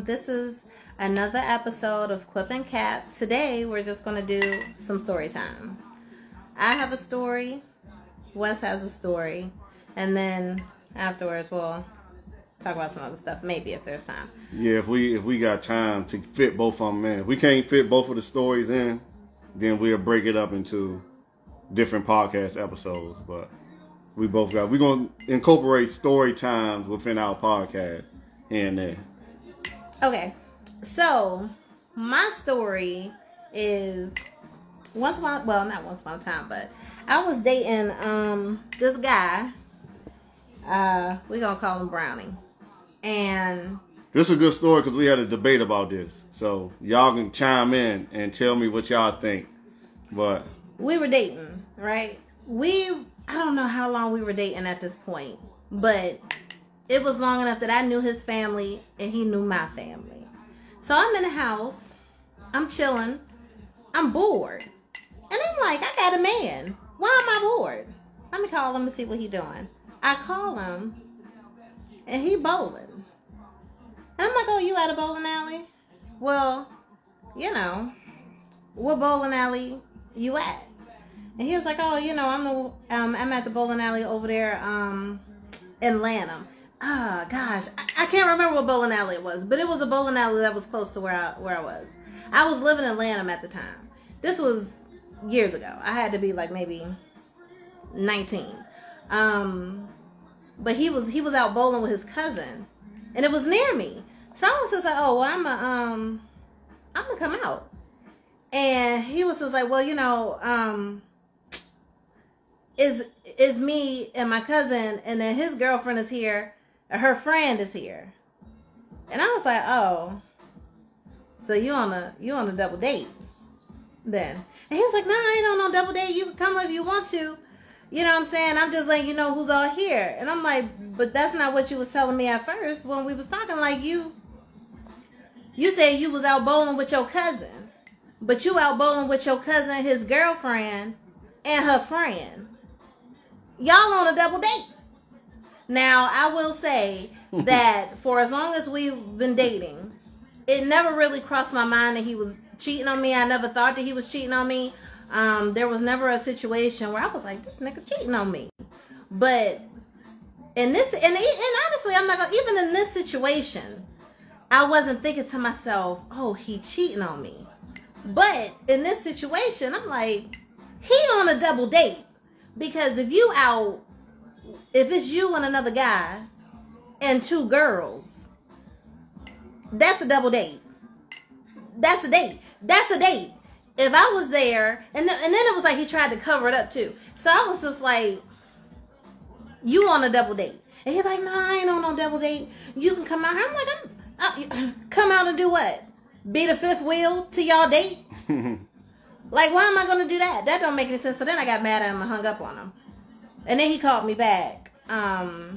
This is another episode of Quip and Cap. Today we're just going to do some story time. I have a story, Wes has a story, and then afterwards we'll talk about some other stuff, maybe if there's time. Yeah, if we got time to fit both of them in. If we can't fit both of the stories in, then we'll break it up into different podcast episodes. But we're going to incorporate story times within our podcast here and there. Okay, so my story is not once upon a time, but I was dating this guy. We're gonna call him Brownie, and this is a good story because we had a debate about this, so y'all can chime in and tell me what y'all think. But we were dating, right? I don't know how long we were dating at this point, but it was long enough that I knew his family and he knew my family. So I'm in the house, I'm chilling, I'm bored. And I'm like, I got a man. Why am I bored? Let me call him and see what he's doing. I call him and he bowling. And I'm like, oh, you at a bowling alley? Well, you know, what bowling alley you at? And he was like, oh, you know, I'm at the bowling alley over there in Lanham. Oh, gosh. I can't remember what bowling alley it was, but it was a bowling alley that was close to where I was. I was living in Lanham at the time. This was years ago. I had to be like maybe 19. But he was out bowling with his cousin, and it was near me. So I was just like, oh, well, I'm gonna come out. And he was just like, well, you know, is me and my cousin, and then his girlfriend is here. Her friend is here. And I was like, oh, so you on a double date then? And he was like, no, I ain't on no double date. You can come if you want to. You know what I'm saying? I'm just letting you know who's all here. And I'm like, but that's not what you was telling me at first when we was talking. Like, you said you was out bowling with your cousin. But you out bowling with your cousin, his girlfriend, and her friend. Y'all on a double date. Now, I will say that for as long as we've been dating, it never really crossed my mind that he was cheating on me. I never thought that he was cheating on me. There was never a situation where I was like, this nigga cheating on me. But in this, and honestly, I'm not gonna, even in this situation, I wasn't thinking to myself, oh, he cheating on me. But in this situation, I'm like, he on a double date. Because if it's you and another guy and two girls, that's a double date. That's a date. That's a date. If I was there, and then it was like he tried to cover it up too. So I was just like, you on a double date. And he's like, no, I ain't on no double date. You can come out here. I'm like, come out and do what? Be the fifth wheel to y'all date? Like, why am I going to do that? That don't make any sense. So then I got mad at him and hung up on him. And then he called me back. I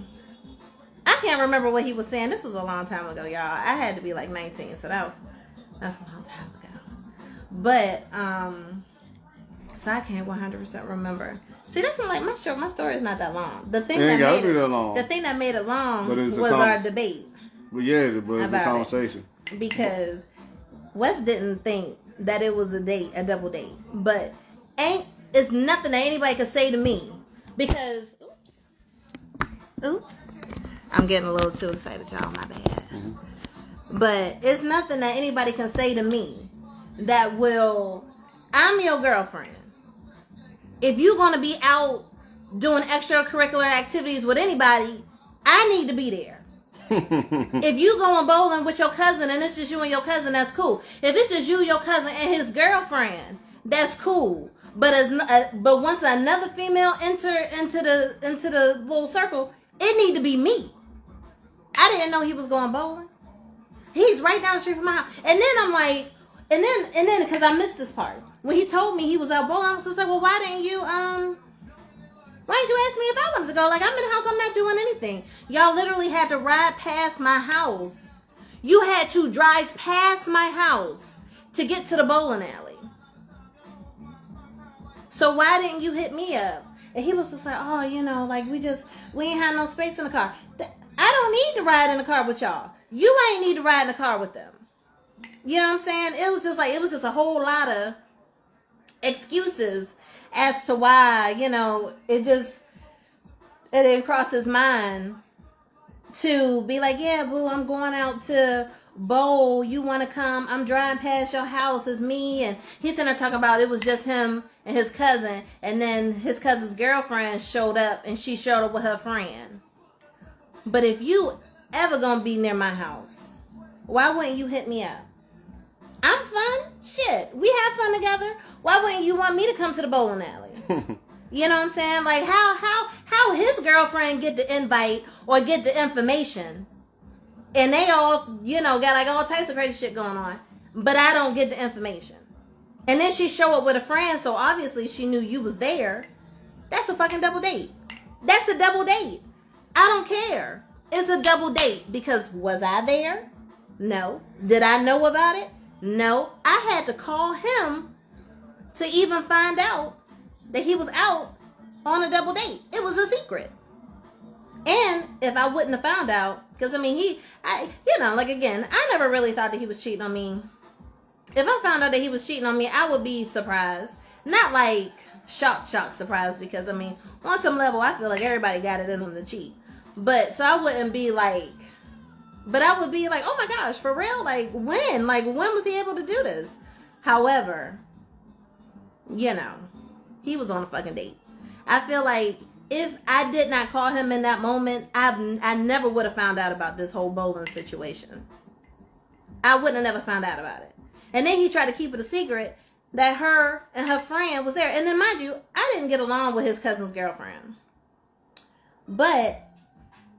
can't remember what he was saying. This was a long time ago, y'all. I had to be like 19, so that's a long time ago. But, so I can't 100% remember. See, that's not like my story is not that long. The thing that made it long was our debate. Well, yeah, but it's a conversation. Because Wes didn't think that it was a double date. But it's nothing that anybody could say to me. Because, oops. I'm getting a little too excited, y'all. My bad. Mm-hmm. But it's nothing that anybody can say to me that I'm your girlfriend. If you're going to be out doing extracurricular activities with anybody, I need to be there. If you going bowling with your cousin and it's just you and your cousin, that's cool. If it's just you, your cousin, and his girlfriend, that's cool. But once another female enter into the little circle, it need to be me. I didn't know he was going bowling. He's right down the street from my house. And then I'm like, and then because I missed this part. When he told me he was out bowling, I was just like, well, why didn't you ask me if I wanted to go? Like, I'm in the house, I'm not doing anything. Y'all literally had to ride past my house. You had to drive past my house to get to the bowling alley. So why didn't you hit me up? And he was just like, oh, like we ain't have no space in the car. I don't need to ride in the car with y'all. You ain't need to ride in the car with them. You know what I'm saying? It was just a whole lot of excuses as to why, it didn't cross his mind to be like, yeah, boo, I'm going out to Bowl. You want to come? I'm driving past your house. It's me. And he's in there talking about it was just him and his cousin. And then his cousin's girlfriend showed up and she showed up with her friend. But if you ever gonna be near my house, why wouldn't you hit me up? I'm fun. Shit. We have fun together. Why wouldn't you want me to come to the bowling alley? You know what I'm saying? Like how his girlfriend get the invite or get the information and they all, got like all types of crazy shit going on, but I don't get the information. And then she show up with a friend, so obviously she knew you was there. That's a fucking double date. That's a double date. I don't care. It's a double date because was I there? No. Did I know about it? No. I had to call him to even find out that he was out on a double date. It was a secret. And if I wouldn't have found out, because again, I never really thought that he was cheating on me. If I found out that he was cheating on me, I would be surprised. Not like shock surprised, because on some level, I feel like everybody got it in them to cheat. But so I wouldn't be like, but I would be like, oh my gosh, for real? Like when? Like when was he able to do this? However, he was on a fucking date. I feel like if I did not call him in that moment, I never would have found out about this whole bowling situation. I wouldn't have never found out about it. And then he tried to keep it a secret that her and her friend was there. And then mind you, I didn't get along with his cousin's girlfriend. But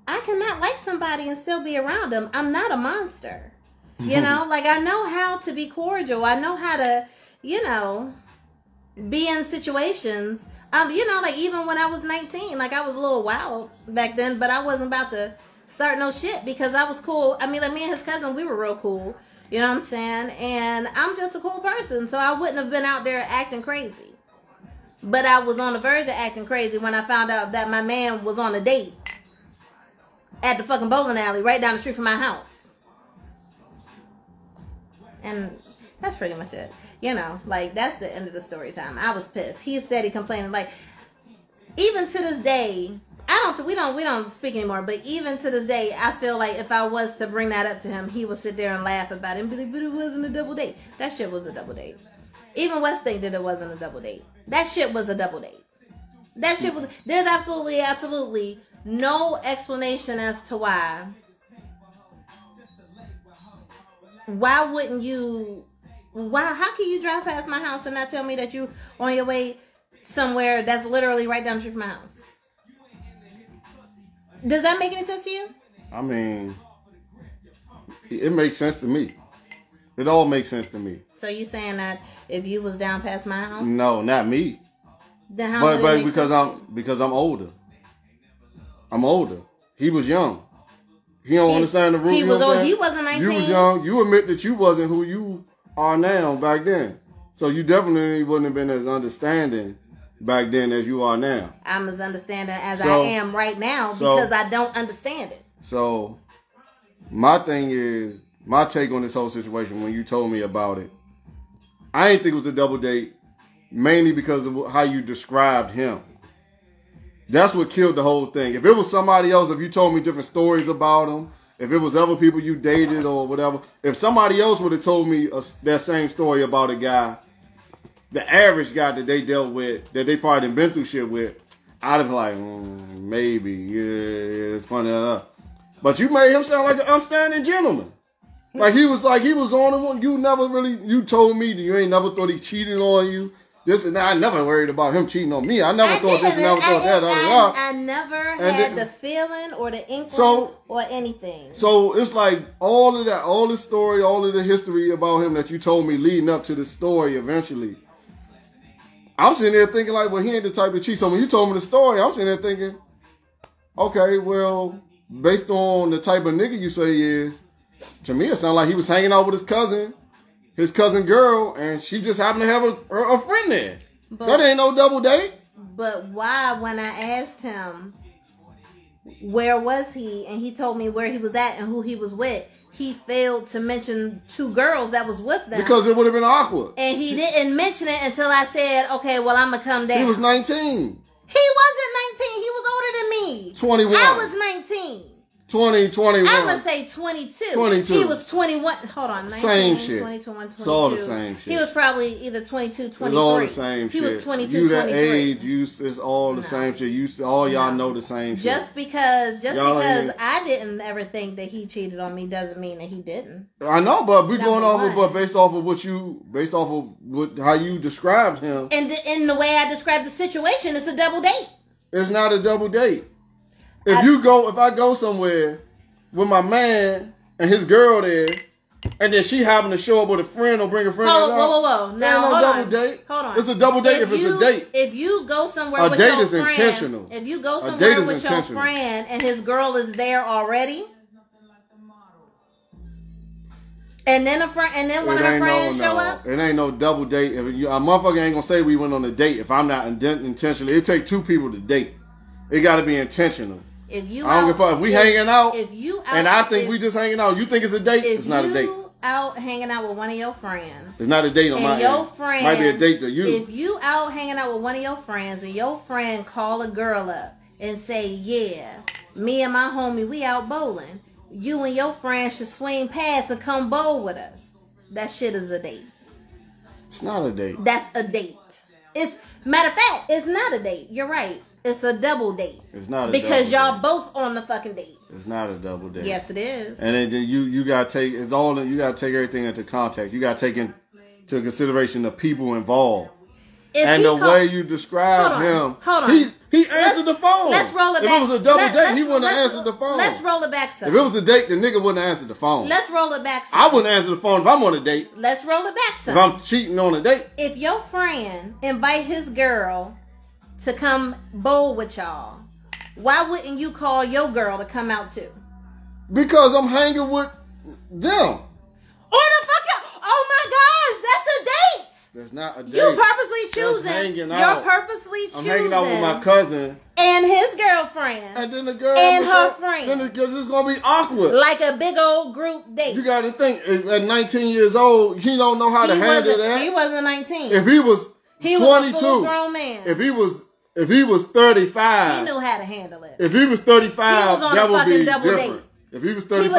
I cannot like somebody and still be around them. I'm not a monster. Like I know how to be cordial. I know how to, be in situations. Like even when I was 19, like I was a little wild back then, but I wasn't about to start no shit because I was cool. Like me and his cousin, we were real cool. You know what I'm saying? And I'm just a cool person, so I wouldn't have been out there acting crazy. But I was on the verge of acting crazy when I found out that my man was on a date at the fucking bowling alley right down the street from my house. And that's pretty much it. Like that's the end of the story time. I was pissed. He's steady complaining. Like even to this day, we don't speak anymore, but even to this day, I feel like if I was to bring that up to him, he would sit there and laugh about it and be like, but it wasn't a double date. That shit was a double date. Even Wes think that it wasn't a double date. That shit was a double date. That shit was, there's absolutely no explanation as to why. Why wouldn't you, how can you drive past my house and not tell me that you on your way somewhere that's literally right down the street from my house? Does that make any sense to you? It makes sense to me. It all makes sense to me. So you saying that if you was down past my house? No, not me. Then how would it make because sense? because I'm older. I'm older. He was young. He don't understand the rules. He was old. He wasn't 19. You was young. You admit that you wasn't who you are now back then. So you definitely wouldn't have been as understanding back then as you are now. I'm as understanding as I am right now because I don't understand it. So my thing is, my take on this whole situation when you told me about it, I didn't think it was a double date, mainly because of how you described him. That's what killed the whole thing. If it was somebody else, if you told me different stories about him, if it was other people you dated or whatever, if somebody else would have told me that same story about a guy, the average guy that they dealt with, that they probably done been through shit with, I'd have been like, maybe, yeah, it's funny enough. But you made him sound like an upstanding gentleman. Like he was on the one. You told me that you ain't never thought he cheated on you. This and that. I never worried about him cheating on me. I never thought this and never thought that. I never had the feeling or the inkling or anything. So it's like all of that, all the story, all of the history about him that you told me leading up to the story eventually. I'm sitting there thinking like, well, he ain't the type to cheat. So when you told me the story, I'm sitting there thinking, okay, well, based on the type of nigga you say he is, to me it sounded like he was hanging out with his cousin girl, and she just happened to have a friend there. But that ain't no double date. But why, when I asked him where was he, and he told me where he was at and who he was with, he failed to mention 2 girls that was with them. Because it would have been awkward. And he didn't mention it until I said, okay, well, I'm going to come down. He was 19. He wasn't 19. He was older than me. 21. I was 19. 20, 21. I'm going to say 22. 22. He was 21. Hold on. 19, same shit. 22, 22. It's all the same shit. He was probably either 22, 23. It's all the same he shit. was 22, you that 23. age, it's all the same shit. All y'all know the same shit. Just because I didn't ever think that he cheated on me doesn't mean that he didn't. I know, but we're going off of, based off of how you described him. And in the way I described the situation, it's a double date. It's not a double date. If I go somewhere with my man and his girl there, and then she happen to show up with a friend or bring a friend. Whoa. Now, hold on. It's a double date if it's a date. If you go somewhere with your friend. Is intentional. If you go somewhere with your friend and his girl is there already, and then one of her friends show up. It ain't no double date. If a motherfucker ain't gonna say we went on a date if I'm not intentionally. It take 2 people to date. It got to be intentional. I don't give a fuck. If we hanging out, and I think we just hanging out, you think it's a date? It's not a date. If you out hanging out with one of your friends, it's not a date on my end. Your friend might be a date to you. If you out hanging out with one of your friends and your friend call a girl up and say, yeah, me and my homie, we out bowling. You and your friend should swing past and come bowl with us. That shit is a date. It's not a date. That's a date. Matter of fact, it's not a date. You're right. It's a double date. It's not a because double y'all date. Both on the fucking date. It's not a double date. Yes, it is. And then you gotta take you gotta take everything into context. You gotta take into consideration the people involved. Way you describe him. Hold on. He answered the phone. Let's roll it back. If it was a double date, he wouldn't have answered the phone. Let's roll it back some. If it was a date, the nigga wouldn't have answered the phone. Let's roll it back some. I wouldn't answer the phone if I'm on a date. Let's roll it back some. If I'm cheating on a date. If your friend invite his girl to come bowl with y'all, why wouldn't you call your girl to come out too? Because I'm hanging with them. Oh my gosh, that's a date. That's not a date. You purposely choosing. You're purposely choosing. I'm hanging out with my cousin and his girlfriend, and then the girl and her friend. Then it's gonna be awkward, like a big old group date. You got to think. At 19 years old, he don't know how to handle that. He wasn't 19. If he was 22, was a full grown man. If he was 35, he knew how to handle it. If he was 35, that would be double different. Date. If he was 35,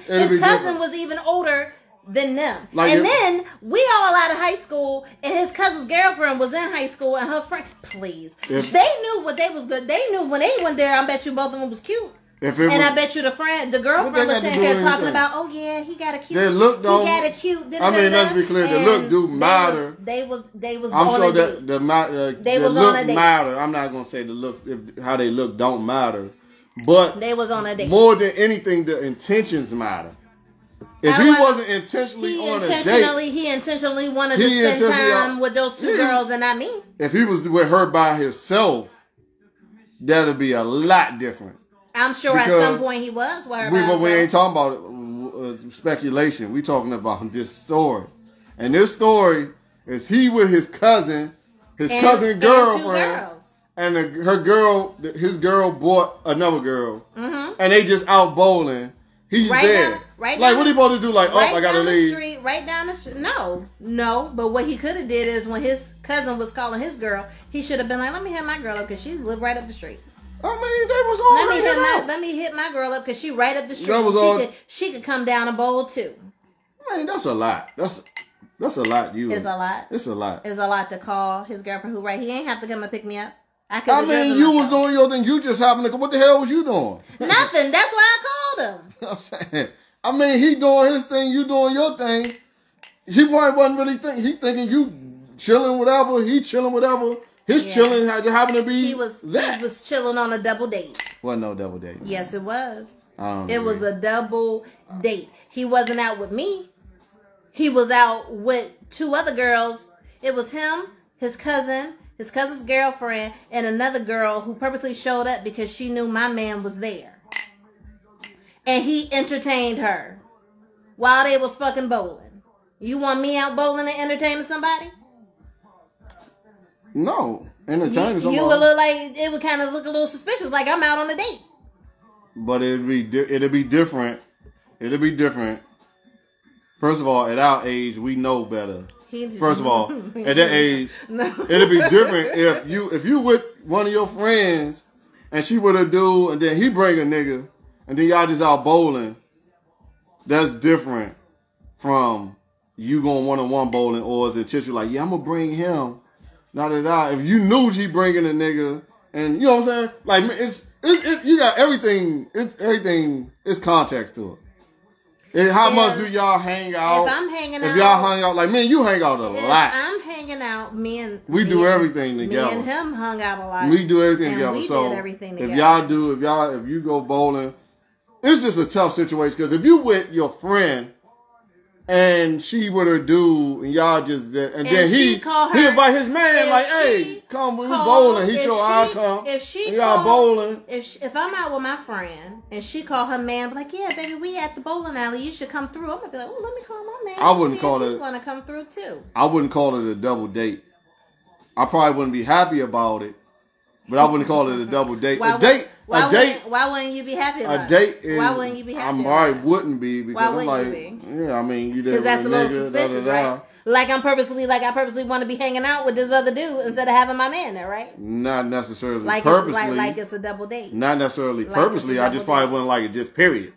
and his cousin was even older than them. Then we all out of high school, and his cousin's girlfriend was in high school, and her friend. Please, they knew what they was good. They knew when they went there. I bet you both of them was cute. I bet you the girlfriend was sitting here talking about, oh yeah, he got a cute. Their look don't. He got a cute. Let's be clear. The look do matter. They was. I'm on sure a that the look matter. I'm not gonna say the look how they look don't matter, but they was on a date. More than anything, the intentions matter. If he wasn't intentionally on a date, he intentionally wanted to spend time with those 2 girls and not me. If he was with her by himself, that'd be a lot different. I'm sure at some point he was with her by himself. We ain't talking about speculation. We talking about this story. And this story is he with his cousin, cousin girlfriend, and his girl bought another girl, and they just out bowling. He's there. What are you supposed to do? I gotta leave. Right down the street. No. But what he could have did is when his cousin was calling his girl, he should have been like, "Let me hit my girl up because she lived right up the street." I mean, they was all let me hit my girl up because she right up the street. She could come down and bowl too. Man, that's a lot. That's a lot. It's a lot. It's a lot. It's a lot to call his girlfriend who he ain't have to come and pick me up. I mean, you was doing your thing. You just happened to. What the hell was you doing? Nothing. That's why I called him. I'm saying. I mean, he doing his thing. You doing your thing. He probably wasn't really thinking. He thinking you chilling whatever. He chilling whatever. His chilling happened to be. He was chilling on a double date. Wasn't no double date. Yes, it was. It was a double date. He wasn't out with me. He was out with 2 other girls. It was him, his cousin's girlfriend, and another girl who purposely showed up because she knew my man was there. And he entertained her while they was fucking bowling. You want me out bowling and entertaining somebody? No. entertaining somebody. You would look like, it would kind of look a little suspicious, like I'm out on a date. But it'd be different. It'd be different. First of all, at our age, we know better. First of all, at that age, it'd be different if you with one of your friends and she with a dude and then he bring a nigga and then y'all just out bowling. That's different from you going one-on-one bowling, or is it just like, yeah, I'm gonna bring him. If you knew she bringing a nigga, and you know what I'm saying, like it's you got everything. It's context to it. How much do y'all hang out? If I'm hanging out, if y'all hang out, like me and you hang out a lot. I'm hanging out, we do everything together. Me and him hung out a lot. We do everything together. We so did everything together. If you go bowling, it's just a tough situation because if you with your friend and she with her dude and y'all just and then he invite his man like, hey, come we bowling. He show I come. If she and y'all bowling. If I'm out with my friend and she call her man, be like, yeah, baby, we at the bowling alley. You should come through. I'm gonna be like, oh, let me call my man. I wouldn't call it. Want to come through too? I wouldn't call it a double date. I probably wouldn't be happy about it, but I wouldn't call it a double date. Why wouldn't you be happy about it? Why wouldn't you be happy? I probably wouldn't be because I'm like, yeah, I mean, you did. Because that's a little suspicious, right? Like I purposely want to be hanging out with this other dude instead of having my man there, right? Not necessarily purposely. Like it's a double date. Not necessarily purposely. I just probably wouldn't like it. Just period.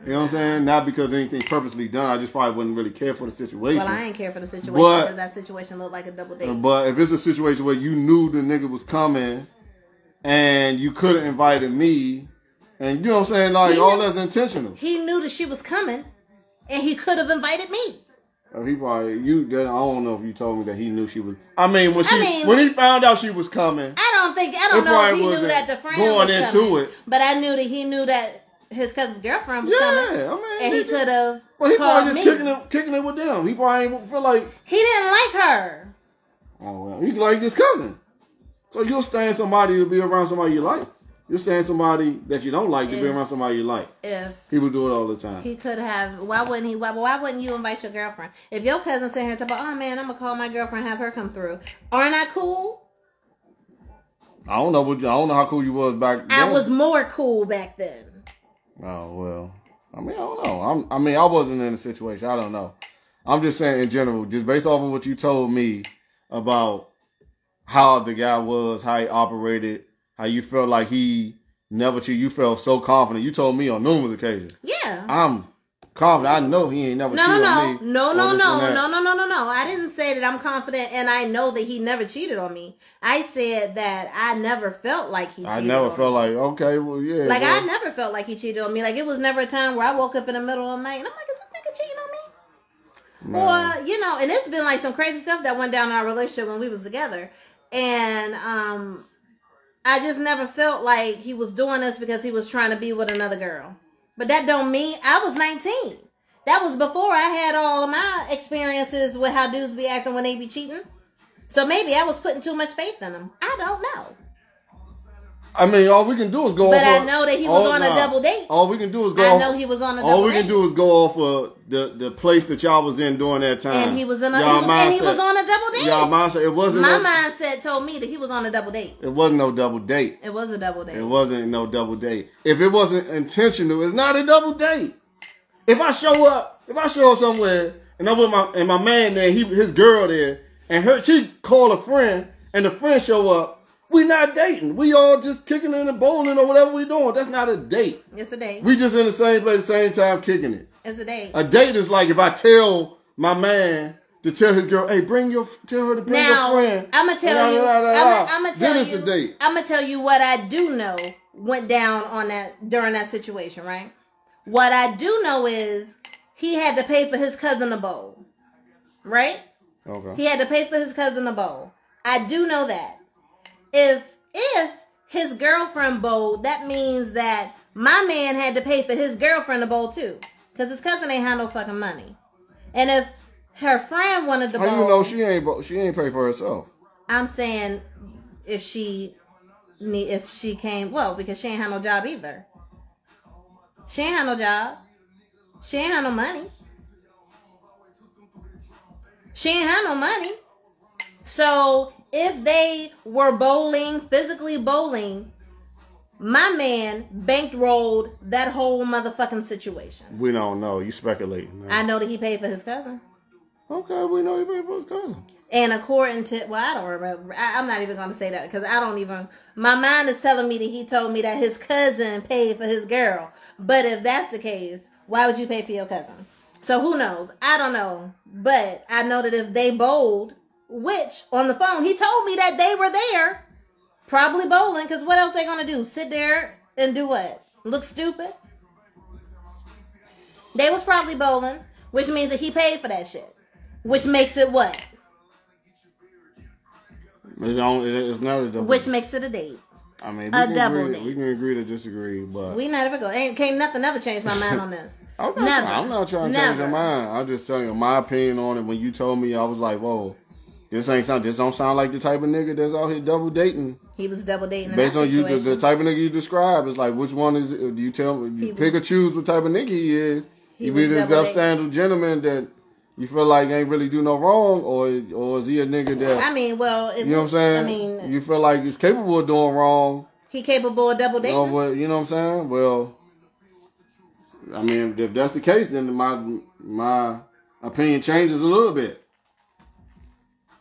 You know what I'm saying? Not because anything purposely done. I just probably wouldn't really care for the situation. Well, I ain't care for the situation because that situation looked like a double date. But if it's a situation where you knew the nigga was coming and you could have invited me, and you know what I'm saying, like all that's intentional. He knew that she was coming, and he could have invited me. He probably I don't know if you told me that he knew she was. I mean, when he found out she was coming, I don't know if he knew that the friend was coming. Into it, but I knew that he knew that his cousin's girlfriend was coming. Yeah, I mean, and he could have. Well, he probably just kicking it with them. He probably ain't feel like he didn't like her. Oh well, he like his cousin. So you'll stand somebody to be around somebody you like. You'll stand somebody that you don't like to be around somebody you like. If people do it all the time. He could have. Why wouldn't he? Why wouldn't you invite your girlfriend? If your cousin sitting here talking about, oh man, I'm gonna call my girlfriend and have her come through. Aren't I cool? I don't know how cool you was back then. I was more cool back then. Oh well. I mean, I don't know. I wasn't in a situation. I don't know. I'm just saying in general, just based off of what you told me about how the guy was, how he operated, how you felt like he never cheated. You felt so confident. You told me on numerous occasions. Yeah. I'm confident. I know he ain't never cheated on me. No. I didn't say that I'm confident and I know that he never cheated on me. I said that I never felt like he cheated on me. I never felt like, okay, well, yeah. Like, I never felt like he cheated on me. Like, it was never a time where I woke up in the middle of the night and I'm like, is this nigga cheating on me? Man. Or, you know, and it's been like some crazy stuff that went down in our relationship when we was together. And, I just never felt like he was doing this because he was trying to be with another girl. But that don't mean I was 19. That was before I had all of my experiences with how dudes be acting when they be cheating. So maybe I was putting too much faith in him. I don't know. I mean, all we can do is go off. But I know that he was on a double date. All we can do is go. I know he was on a double date. All we can do is go off of the place that y'all was in during that time. And he was on a double date. Y'all mindset. It wasn't. My mindset told me that he was on a double date. It wasn't no double date. It was a double date. It wasn't no double date. If it wasn't intentional, it's not a double date. If I show up somewhere and I'm with my man there, his girl there, and she call a friend and the friend show up. We not dating. We all just kicking it and bowling or whatever we doing. That's not a date. It's a date. We just in the same place, same time, kicking it. It's a date. A date is like if I tell my man to tell his girl, hey, tell her to bring your friend. I'm gonna tell you. I'm gonna tell you. Then it's a date. I'm gonna tell you what I do know went down during that situation, right? What I do know is he had to pay for his cousin a bowl, right? Okay. He had to pay for his cousin a bowl. I do know that. If his girlfriend bowled, that means that my man had to pay for his girlfriend to bowl too. Because his cousin ain't had no fucking money. And if her friend wanted to bowl... How you know she ain't pay for herself? I'm saying if she came... Well, because she ain't had no job either. She ain't had no job. She ain't had no money. She ain't had no money. So... if they were bowling, physically bowling, my man bankrolled that whole motherfucking situation. We don't know. You speculating. Man. I know that he paid for his cousin. Okay, we know he paid for his cousin. And according to, well, I don't remember. I'm not even going to say that because I don't even, my mind is telling me that he told me that his cousin paid for his girl. But if that's the case, why would you pay for your cousin? So who knows? I don't know. But I know that if they bowled, which on the phone, he told me that they were there. Probably bowling, because what else they gonna do? Sit there and do what? Look stupid? They was probably bowling, which means that he paid for that shit. Which makes it what? It's not a double. Which makes it a date. I mean, a double date. We can agree to disagree, but we never go. Can't nothing ever change my mind on this. I'm not trying to change your mind. I'm just telling you my opinion on it. When you told me, I was like, whoa. This don't sound like the type of nigga that's out here double dating. He was double dating. Based on you, the type of nigga you describe is like, which one is it? Do you tell me? You pick or choose what type of nigga he is. He be this upstanding gentleman that you feel like ain't really do no wrong, or is he a nigga that? I mean, well, you know what I'm saying? I mean, you feel like he's capable of doing wrong. He capable of double dating. You know what I'm saying? Well, I mean, if that's the case, then my opinion changes a little bit.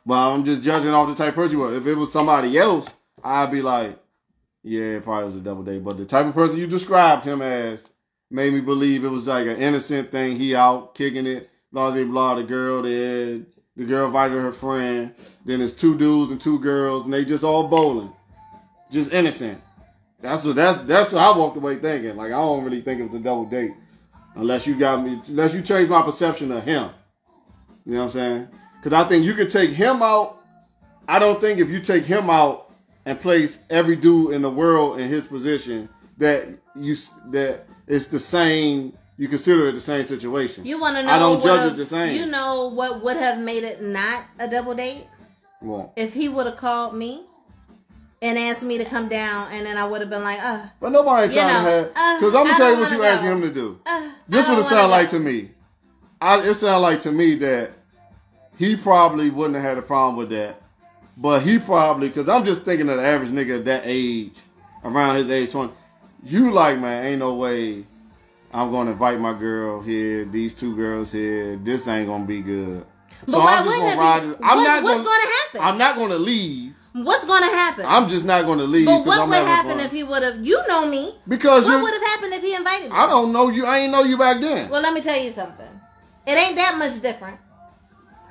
But I'm just judging off the type of person you were. If it was somebody else, I'd be like, yeah, it probably was a double date. But the type of person you described him as made me believe it was like an innocent thing. He out kicking it, blah, blah, blah. The girl there, the girl invited her friend. Then there's 2 dudes and 2 girls, and they just all bowling. Just innocent. That's what I walked away thinking. Like, I don't really think it was a double date. Unless you change my perception of him. You know what I'm saying? Because I think you can take him out. I don't think if you take him out and place every dude in the world in his position, that it's the same. You consider it the same situation. You want to know? I don't judge it the same. You know what would have made it not a double date? What? If he would have called me and asked me to come down, and then I would have been like, But nobody trying to have. Because I'm gonna tell you what you asking him to do. This would have sounded like to me. It sounded like to me that he probably wouldn't have had a problem with that. But he probably, because I'm just thinking of the average nigga at that age, around his age 20. You like, man, ain't no way I'm going to invite my girl here, these 2 girls here. This ain't going to be good. But so I'm just going to ride this. What's going to happen? I'm not going to leave. What's going to happen? I'm just not going to leave. But what would happen if he would have, you know me. Because what would have happened if he invited me? I don't know you. I ain't know you back then. Well, let me tell you something. It ain't that much different.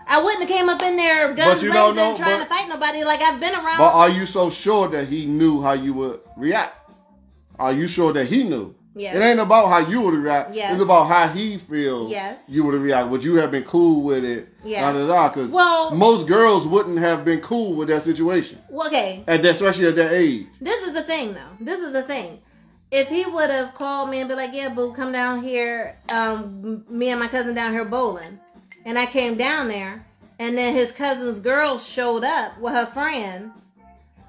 I wouldn't have came up in there guns blazing trying to fight nobody like I've been around. But are you so sure that he knew how you would react? Are you sure that he knew? Yes. It ain't about how you would react. Yes. It's about how he feels you would react. Would you have been cool with it? Yes. Because most girls wouldn't have been cool with that situation. Okay. Especially at that age. This is the thing, though. This is the thing. If he would have called me and be like, yeah, boo, come down here. Me and my cousin down here bowling. And I came down there. And then his cousin's girl showed up with her friend.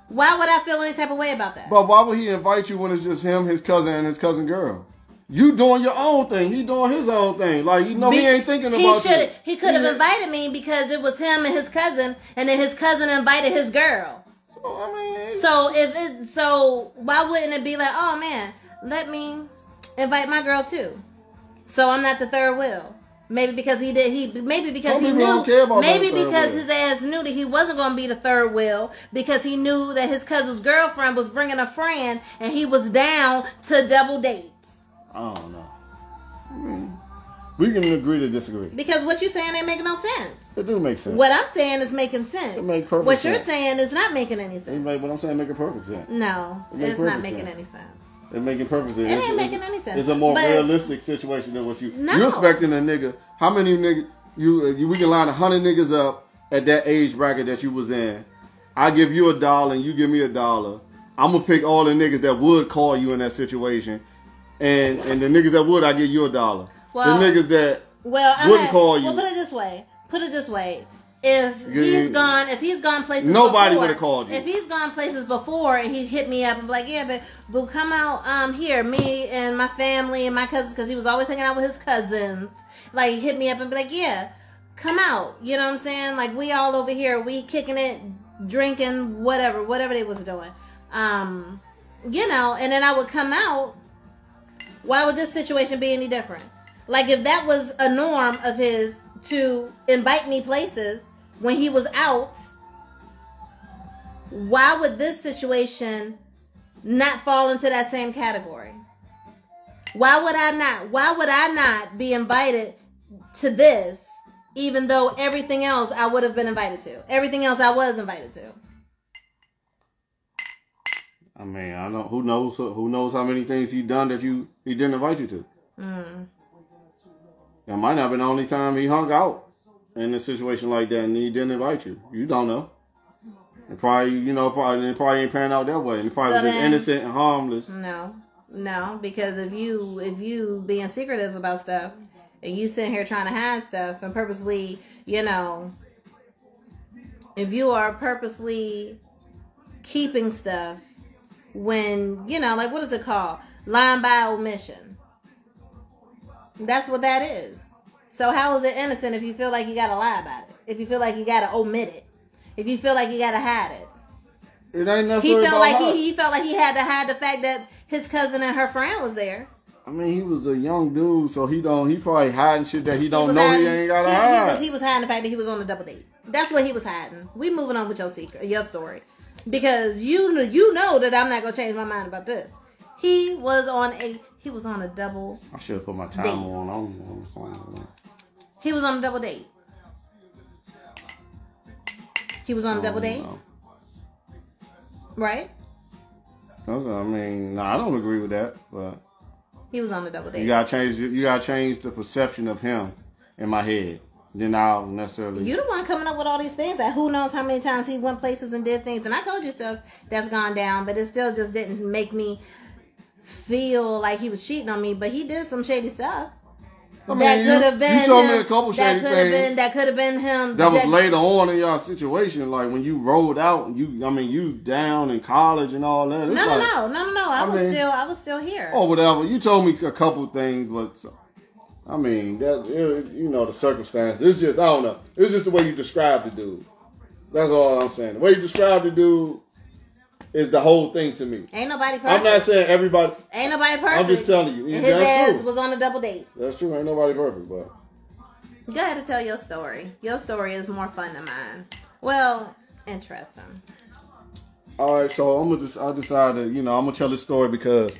Why would I feel any type of way about that? But why would he invite you when it's just him, his cousin, and his cousin girl? You doing your own thing. He doing his own thing. Like, he ain't thinking about you. He could have invited me because it was him and his cousin. And then his cousin invited his girl. So, I mean... So why wouldn't it be like, oh, man, let me invite my girl, too. So I'm not the third wheel. Maybe because he knew. Maybe because his ass knew that he wasn't going to be the third wheel, because he knew that his cousin's girlfriend was bringing a friend and he was down to double dates. I don't know. I mean, we can agree to disagree. Because what you're saying ain't making no sense. It do make sense. What I'm saying is making sense. It makes perfect sense. sense. What you're saying is not making any sense. What I'm saying making perfect sense. No, it's not making any sense. It's making perfect sense. It ain't making any sense. It's a more realistic situation than what you're expecting a nigga. How many niggas we can line 100 niggas up at that age bracket that you was in. I give you $1 and you give me $1. I'm gonna pick all the niggas that would call you in that situation, and the niggas that would, I give you $1. Well, the niggas that wouldn't call you. Well, put it this way. If he's gone places nobody would have called you. If he's gone places before and he hit me up and be like, yeah, but come out here, me and my family and my cousins, because he was always hanging out with his cousins. Like, hit me up and be like, yeah, come out. You know what I'm saying? Like, we all over here, we kicking it, drinking, whatever they was doing. You know, and then I would come out. Why would this situation be any different? Like, if that was a norm of his to invite me places when he was out, why would this situation not fall into that same category? Why would I not be invited to this, even though everything else I would have been invited to? Everything else I was invited to. I mean, I know who knows how many things he done that he didn't invite you to. That might not have been the only time he hung out in a situation like that and he didn't invite you. You don't know. And probably ain't panning out that way. And he probably was innocent and harmless. No, because if you being secretive about stuff and you sitting here trying to hide stuff and purposely, you know, if you are purposely keeping stuff when, you know, like, what is it called? Lying by omission. That's what that is. So how is it innocent if you feel like you gotta lie about it? If you feel like you gotta omit it? If you feel like you gotta hide it? It ain't necessarily he felt like he had to hide the fact that his cousin and her friend was there. I mean, he was a young dude, so he probably hiding shit that he don't know he ain't gotta hide. He was hiding the fact that he was on a double date. That's what he was hiding. We moving on with your story. Because you know that I'm not gonna change my mind about this. He was on a double. I should have put my time on. He was on a double date. He was on a double date, right? I mean, I don't agree with that, but he was on a double date. You gotta change the perception of him in my head. Then I'll necessarily. You the one coming up with all these things that who knows how many times he went places and did things, and I told you stuff that's gone down, but it still just didn't make me feel like he was cheating on me. But he did some shady stuff. I mean, that could have been. You told me a couple shady things. That could have been him. That was later on in your situation, like when you rolled out and you down in college and all that. No. I was still here. Or whatever. You told me a couple things, but I mean that the circumstance. It's just I don't know. It's just the way you described the dude. That's all I'm saying. The way you described the dude is the whole thing to me. Ain't nobody perfect. I'm not saying everybody. Ain't nobody perfect. I'm just telling you. His ass was on a double date. That's true. Ain't nobody perfect, but. Go ahead and tell your story. Your story is more fun than mine. Well, interesting. All right, so I decided, I'm gonna tell this story because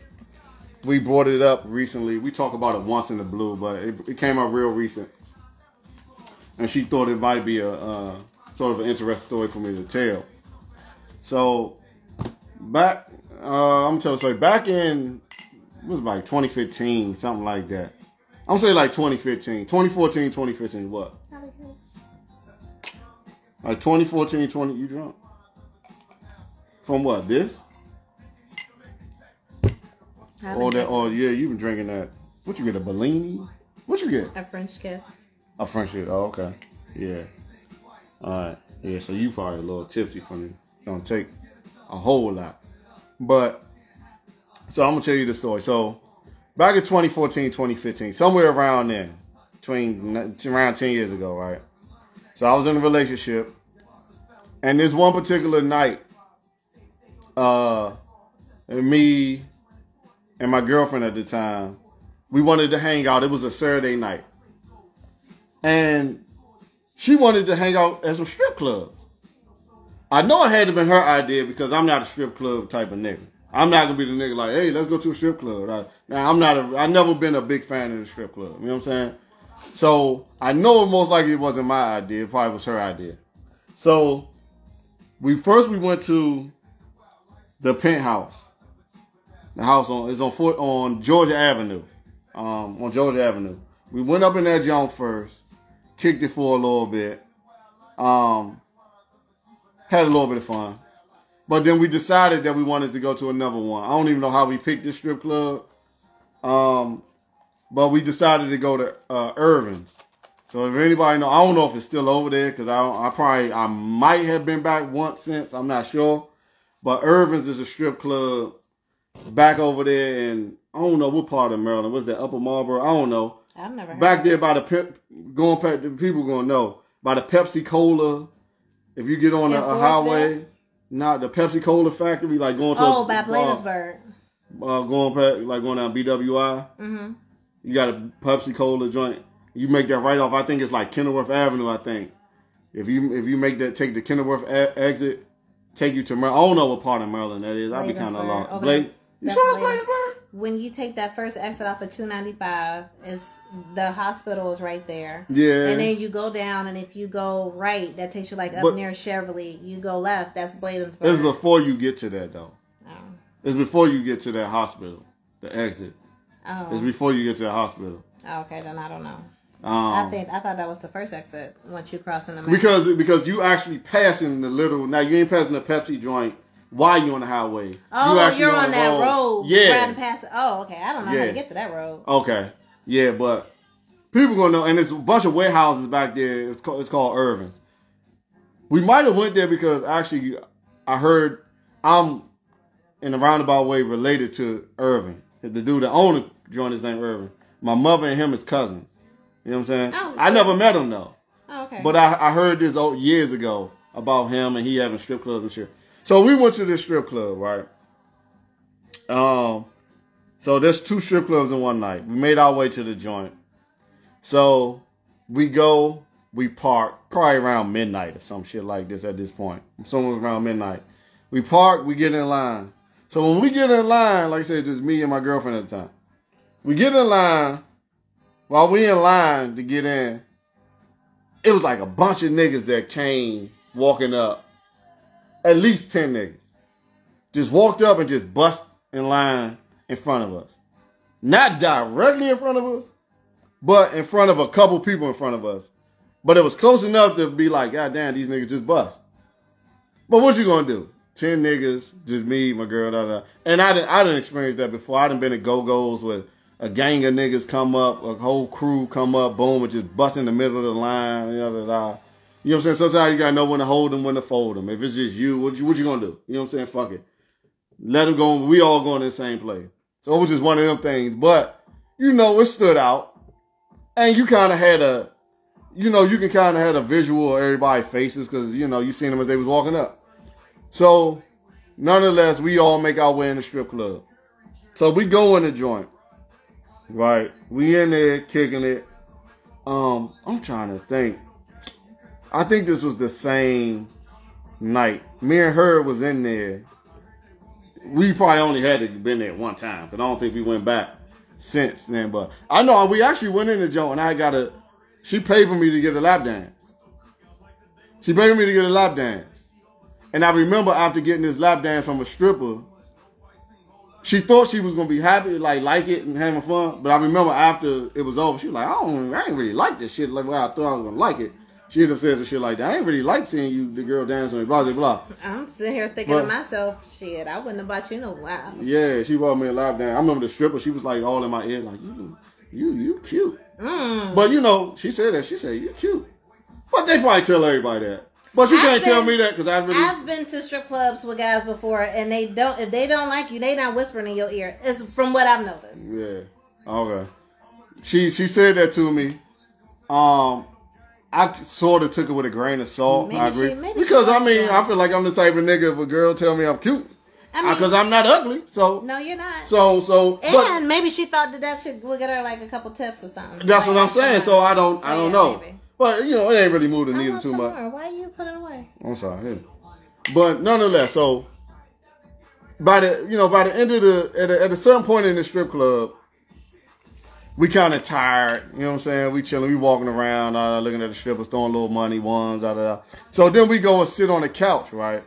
we brought it up recently. We talk about it once in the blue, but it came up real recent, and she thought it might be a sort of an interesting story for me to tell. So. I'm gonna tell the story. Back in, it was like 2015, something like that. I'm gonna say like 2015, 2014, 2015. What? Like 2014, you drunk? From what? This? Or you been drinking that? What you get? A Bellini? What you get? A French kiss. A French kiss. Oh, okay. Yeah. All right. Yeah. So you probably a little tipsy from me. Don't take a whole lot. But, so I'm going to tell you the story. So, back in 2014, 2015, somewhere around there, around 10 years ago, right? So, I was in a relationship. And this one particular night, me and my girlfriend at the time, we wanted to hang out. It was a Saturday night. And she wanted to hang out at some strip clubs. I know it had to have been her idea because I'm not a strip club type of nigga. I'm not gonna be the nigga like, hey, let's go to a strip club. I've never been a big fan of the strip club. You know what I'm saying? So I know most likely it wasn't my idea. It probably was her idea. So we went to the Penthouse. The house on Georgia Avenue. On Georgia Avenue. We went up in that joint first, kicked it for a little bit. Had a little bit of fun. But then we decided that we wanted to go to another one. I don't even know how we picked this strip club. But we decided to go to Irvin's. So if anybody know, I don't know if it's still over there because I might have been back once since. I'm not sure. But Irvin's is a strip club back over there in, I don't know what part of Maryland. What's that, Upper Marlboro? I don't know. I've never heard back there by the people gonna know. By the Pepsi Cola if you get on a highway, not the Pepsi Cola factory, like going to by Bladensburg. Going down BWI. Mm-hmm. You got a Pepsi Cola joint. You make that right off. I think it's like Kenilworth Avenue. I think if you make that, take the Kenilworth exit, take you to Maryland. I don't know what part of Maryland that is. I'll be kind of lost. Okay. You saw Bladensburg? When you take that first exit off of 295, the hospital is right there. Yeah. And then you go down, and if you go right, that takes you like up near Cheverly. You go left, that's Bladensburg. It's before you get to that though. Oh. It's before you get to that hospital, the exit. Oh. It's before you get to the hospital. Oh, okay, then I don't know. I thought that was the first exit once you cross in the main. Because you actually passing the little. Now you ain't passing the Pepsi joint. Why you on the highway? Oh, you're on that road. Yeah. Riding past it. Oh, okay. I don't know how to get to that road. Okay. Yeah, but people gonna know. And there's a bunch of warehouses back there. It's called Irvin's. We might have went there because actually I heard I'm in a roundabout way related to Irvin. The dude that owned the joint is named Irvin. My mother and him is cousins. You know what I'm saying? Oh, I never met him though. Oh, okay. But I heard this years ago about him and he having strip clubs and shit. So we went to this strip club, right? So there's 2 strip clubs in one night. We made our way to the joint. So we park probably around midnight or some shit like this at this point. Somewhere around midnight. We park, we get in line. So when we get in line, like I said, just me and my girlfriend at the time. We get in line. While we in line to get in, it was like a bunch of niggas that came walking up. At least 10 niggas. Just walked up and just bust in line in front of us. Not directly in front of us, but in front of a couple people in front of us. But it was close enough to be like, God damn, these niggas just bust. But what you gonna do? 10 niggas, just me, my girl, da da. And I didn't experience that before. I done been at go-go's with a gang of niggas come up, a whole crew come up, boom, and just bust in the middle of the line, da da da. You know what I'm saying? Sometimes you gotta know when to hold them, when to fold them. If it's just you, what you gonna do? You know what I'm saying? Fuck it. Let them go. We all going to the same place. So it was just one of them things. But, it stood out. And you kind of had you can kind of have a visual of everybody's faces because, you seen them as they was walking up. So, nonetheless, we all make our way in the strip club. So we go in the joint. Right. We in there kicking it. I'm trying to think. I think this was the same night. Me and her was in there. We probably only had to been there one time, but I don't think we went back since then. But I know we actually went in the joint and she paid for me to get a lap dance. And I remember after getting this lap dance from a stripper, she thought she was going to be happy, like it and having fun. But I remember after it was over, she was like, I ain't really like this shit like I thought I was going to like it. She'd have said some shit like that. I ain't really like seeing you, the girl dancing, blah, blah, blah. I'm sitting here thinking to myself, shit, I wouldn't have bought you no wow. Yeah, she bought me a lap dance. I remember the stripper, she was like all in my ear, like, you cute. But, she said that. She said, you cute. But they probably tell everybody that. But you can't tell me that because I've been to strip clubs with guys before, and if they don't like you, they not whispering in your ear. It's from what I've noticed. Yeah. Okay. She said that to me. I sort of took it with a grain of salt. Maybe I agree. Because I feel like I'm the type of nigga if a girl tell me I'm cute. Because I'm not ugly. So no, you're not. And maybe she thought that shit would get her like a couple tips or something. That's what I'm saying. So I don't know. Maybe. But it ain't really moved the needle too much. Why you put it away? I'm sorry. But nonetheless, so by the end of at a certain point in the strip club, we kind of tired, you know what I'm saying? We chilling, we walking around, looking at the strippers, throwing little money, ones, So then we go and sit on the couch, right?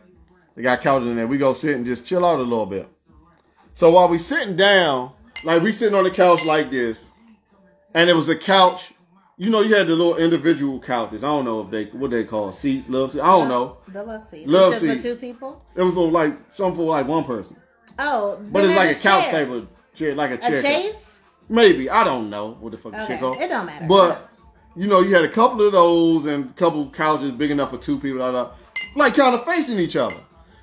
They got couches in there. We go sit and just chill out a little bit. So while we sitting down, like we sitting on the couch like this, and it was a couch, you had the little individual couches. I don't know what they call seats, love seats. I don't know. The love seats. Love seats. For 2 people? It was for one person. Oh, but it's like a couch table chair, like a chair. A chase? Maybe. I don't know what the fuck the shit called. It don't matter. But, you had a couple of those and a couple couches big enough for 2 people, like kind of facing each other.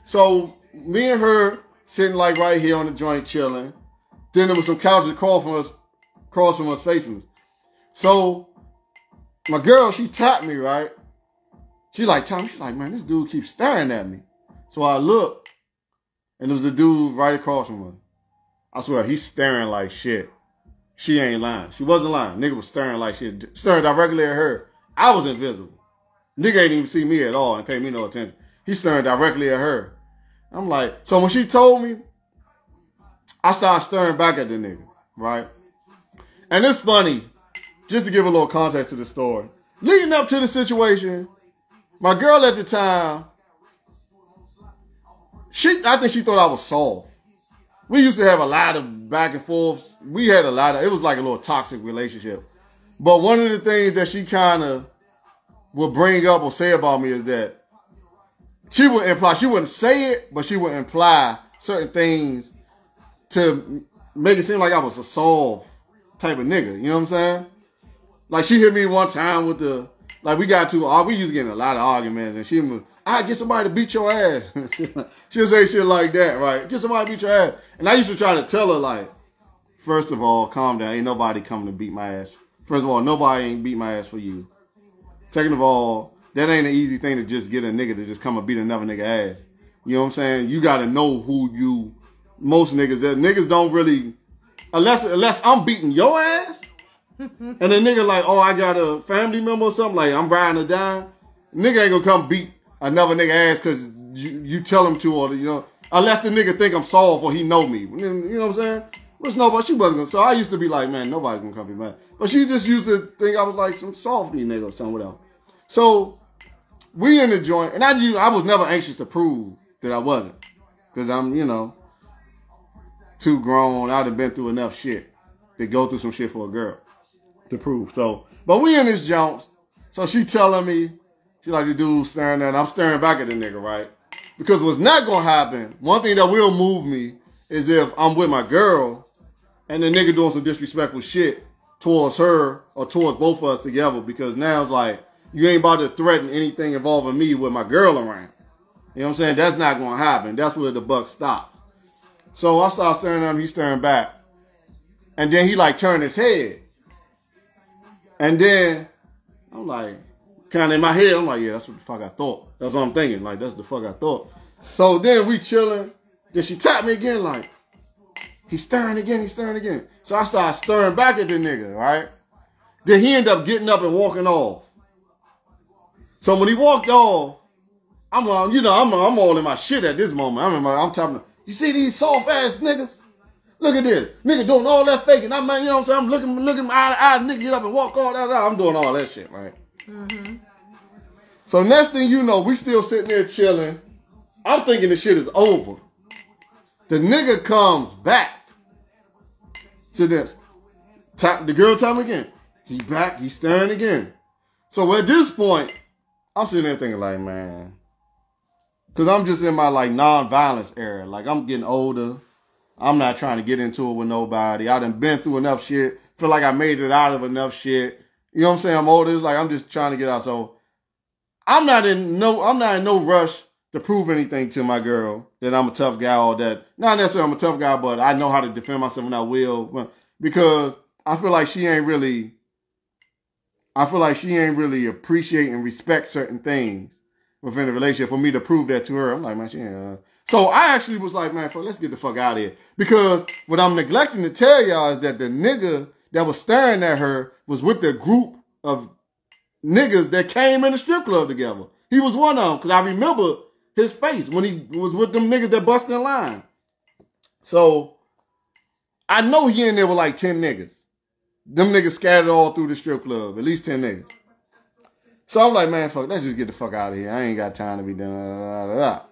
So, me and her sitting like right here on the joint chilling. Then there was some couches across from us facing us. So, my girl, she tapped me, right? She's like, man, this dude keeps staring at me. So I look, and there was a dude right across from her. I swear, he's staring like shit. She ain't lying. She wasn't lying. Nigga was staring like shit, staring directly at her. I was invisible. Nigga ain't even see me at all and pay me no attention. He's staring directly at her. I'm like, so when she told me, I started staring back at the nigga, right? And it's funny, just to give a little context to the story. Leading up to the situation, my girl at the time, I think she thought I was soft. We used to have a lot of back and forth. It was like a little toxic relationship. But one of the things that she kind of would bring up or say about me is that she wouldn't say it, but she would imply certain things to make it seem like I was a soft type of nigga. You know what I'm saying? Like, she hit me one time with we used to get in a lot of arguments, and she was, get somebody to beat your ass. She'll say shit like that, right? Get somebody to beat your ass. And I used to try to tell her, like, first of all, calm down. Ain't nobody coming to beat my ass. First of all, nobody ain't beat my ass for you. Second of all, that ain't an easy thing to just get a nigga to just come and beat another nigga ass. You know what I'm saying? You got to know most niggas don't really, unless I'm beating your ass, and the nigga like, oh, I got a family member or something, like I'm riding or dying, nigga ain't gonna come beat another nigga ass because you tell him to, or, you know, unless the nigga think I'm soft or he know me. You know what I'm saying? Which nobody, she wasn't gonna, so I used to be like, man, nobody's gonna come be mad. But she just used to think I was like some softy nigga or something, whatever. So we in the joint, and I was never anxious to prove that I wasn't. Because I'm, you know, too grown. I'd have been through enough shit to go through some shit for a girl to prove. So, but we in this joint. So she telling me, she like the dude staring at, I'm staring back at the nigga, right? Because what's not gonna happen, one thing that will move me is if I'm with my girl and the nigga doing some disrespectful shit towards her or towards both of us together, because now it's like, you ain't about to threaten anything involving me with my girl around. You know what I'm saying? That's not gonna happen. That's where the buck stops. So I start staring at him, he's staring back. And then he like turned his head. And then I'm like, kind of in my head, I'm like, yeah, that's what the fuck I thought. That's what I'm thinking. Like, that's the fuck I thought. So then we chilling. Then she tapped me again, like, he's staring again. So I started staring back at the nigga, right? Then he ended up getting up and walking off. So when he walked off, I'm all in my shit at this moment. I'm talking, you see these soft ass niggas? Look at this. Nigga doing all that faking. You know what I'm saying? I'm looking eye to eye, nigga get up and walk all that out. I'm doing all that shit, right? Mm-hmm. So next thing you know, we still sitting there chilling. I'm thinking the shit is over. The nigga comes back to this. The girl tell me again. He back, he's staring again. So at this point, I'm sitting there thinking like, man, because I'm just in my like non-violence era. Like, I'm getting older. I'm not trying to get into it with nobody. I done been through enough shit. Feel like I made it out of enough shit. You know what I'm saying? I'm older. It's like I'm just trying to get out. So I'm not in no rush to prove anything to my girl that I'm a tough guy or that, not necessarily I'm a tough guy, but I know how to defend myself and I will. Because I feel like she ain't really appreciate and respect certain things within the relationship for me to prove that to her. I'm like, man, she ain't. So I actually was like, man, let's get the fuck out of here. Because what I'm neglecting to tell y'all is that the nigga that was staring at her was with the group of niggas that came in the strip club together. He was one of them, because I remember his face when he was with them niggas that busted in line. So I know he in there with like 10 niggas. Them niggas scattered all through the strip club. At least 10 niggas. So I'm like, man, fuck, let's just get the fuck out of here. I ain't got time to be done.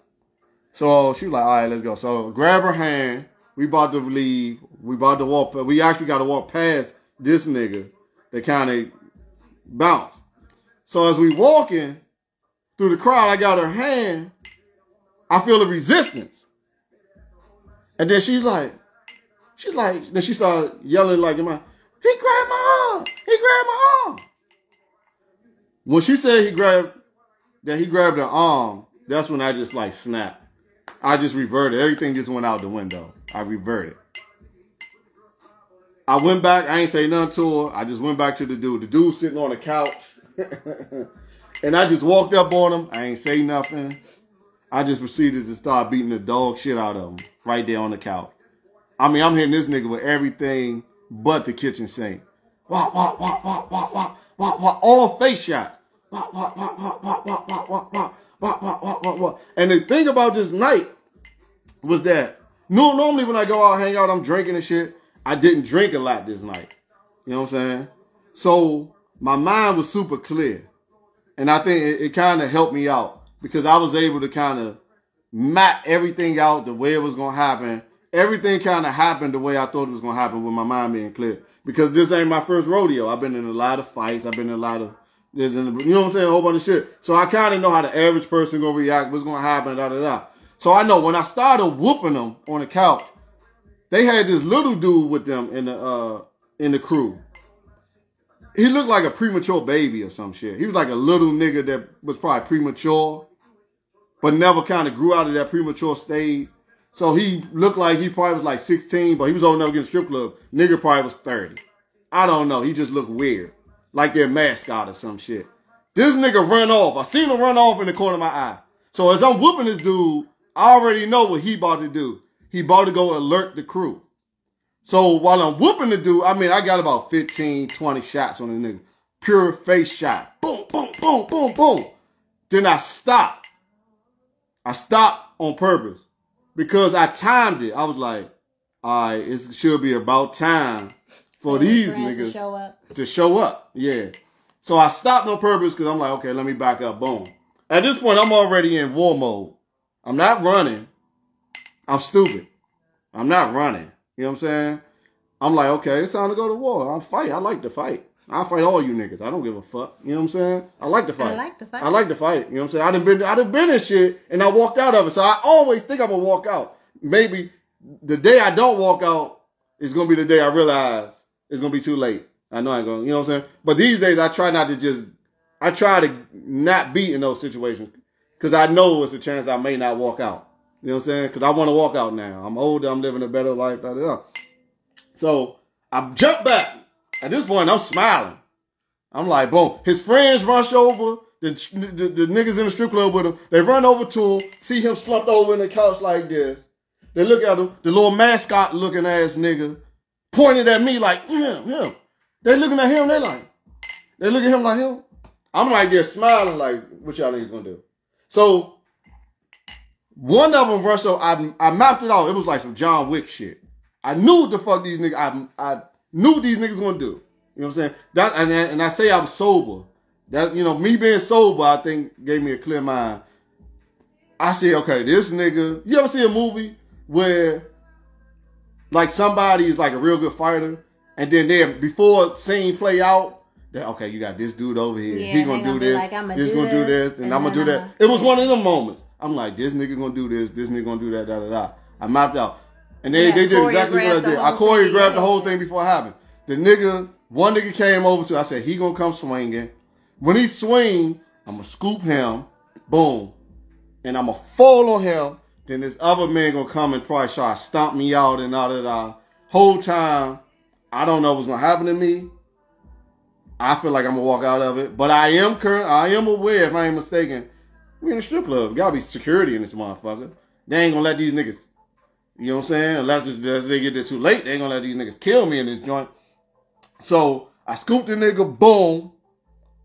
So she was like, all right, let's go. So grab her hand. We about to leave. We about to walk. We actually got to walk past this nigga that kind of bounced. So as we walking through the crowd, I got her hand. I feel the resistance. And then then she started yelling like, he grabbed my arm. He grabbed my arm. When she said he grabbed her arm, that's when I just like snapped. I just reverted. Everything just went out the window. I reverted. I went back. I ain't say nothing to her. I just went back to the dude. The dude sitting on the couch. And I just walked up on him. I ain't say nothing. I just proceeded to start beating the dog shit out of him right there on the couch. I mean, I'm hitting this nigga with everything but the kitchen sink. Wah, wah, wah, wah, wah, wah, wah, wah. All face shots. Wah, wah, wah, wah, wah, wah, wah, wah, wah, wah, wah, wah, wah. And the thing about this night was that normally when I go out, hang out, I'm drinking and shit. I didn't drink a lot this night. You know what I'm saying? So my mind was super clear. And I think it kind of helped me out because I was able to kind of map everything out the way it was going to happen. Everything kind of happened the way I thought it was going to happen with my mind being clear. Because this ain't my first rodeo. I've been in a lot of fights. I've been in a lot of, you know what I'm saying? A whole bunch of shit. So I kind of know how the average person going to react, what's going to happen, da, da, da. So I know when I started whooping them on the couch, they had this little dude with them in the crew. He looked like a premature baby or some shit. He was like a little nigga that was probably premature, but never kind of grew out of that premature stage. So he looked like he probably was like 16, but he was old enough to get in a strip club. Nigga probably was 30. I don't know. He just looked weird. Like their mascot or some shit. This nigga run off. I seen him run off in the corner of my eye. So as I'm whooping this dude, I already know what he about to do. He about to go alert the crew. So while I'm whooping the dude, I mean, I got about 15, 20 shots on the nigga. Pure face shot. Boom, boom, boom, boom, boom. Then I stopped. I stopped on purpose because I timed it. I was like, all right, it should be about time for these niggas to show up. Yeah. So I stopped on purpose because I'm like, okay, let me back up. Boom. At this point, I'm already in war mode. I'm not running. I'm stupid. I'm not running. You know what I'm saying? I'm like, okay, it's time to go to war. I'll fight. I like to fight. I'll fight all you niggas. I don't give a fuck. You know what I'm saying? I like to fight. I like to fight. You know what I'm saying? I done been in shit and I walked out of it. So I always think I'm going to walk out. Maybe the day I don't walk out is going to be the day I realize it's going to be too late. I know I ain't going to, you know what I'm saying? But these days I try to not be in those situations because I know it's a chance I may not walk out. You know what I'm saying? Because I want to walk out now. I'm older. I'm living a better life. Da, da, da. So I jump back. At this point, I'm smiling. I'm like, boom. His friends rush over. The niggas in the strip club with him. They run over to him. See him slumped over in the couch like this. They look at him. The little mascot looking ass nigga pointed at me like, him. They looking at him. They look at him like him. I'm like there smiling like, what y'all niggas gonna do? So one of them rushed over. I mapped it out. It was like some John Wick shit. I knew what the fuck these niggas, I knew what these niggas gonna do. You know what I'm saying? And I say I was sober. That, you know, me being sober, I think gave me a clear mind. I said, okay, this nigga, you ever see a movie where like somebody is like a real good fighter and then before scene play out, that, okay, you got this dude over here. Yeah, he gonna do this. Like, this gonna do this. And I'm gonna do that. It was one of them moments. I'm like, this nigga gonna do this. This nigga gonna do that, da, da, da. I mapped out. And they did exactly what I did. I choreographed the whole thing before it happened. One nigga came over to, I said, he gonna come swinging. When he swing, I'm gonna scoop him. Boom. And I'm gonna fall on him. Then this other man gonna come and probably try to stomp me out and all that. Whole time, I don't know what's gonna happen to me. I feel like I'm gonna walk out of it. But I am aware, if I ain't mistaken, we in a strip club. Gotta be security in this motherfucker. They ain't gonna let these niggas, you know what I'm saying? Unless they get there too late, they ain't gonna let these niggas kill me in this joint. So I scooped the nigga, boom,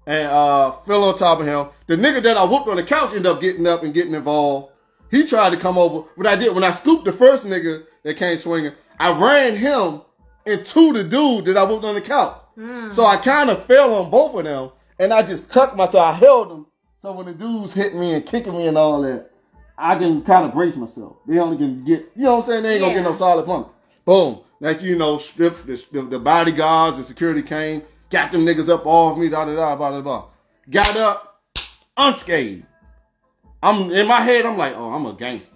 and fell on top of him. The nigga that I whooped on the couch ended up getting up and getting involved. He tried to come over. What I did, when I scooped the first nigga that came swinging, I ran him into the dude that I whooped on the couch. So I kind of fell on both of them, and I just tucked myself. I held them, so when the dudes hit me and kicking me and all that, I can kind of brace myself. They only can get, you know what I'm saying? They ain't gonna get no solid punch. Boom. Next, you know, stripped the bodyguards and security came, got them niggas up off me, da da da, blah, blah, blah. Got up, unscathed. I'm in my head, I'm like, oh, I'm a gangster.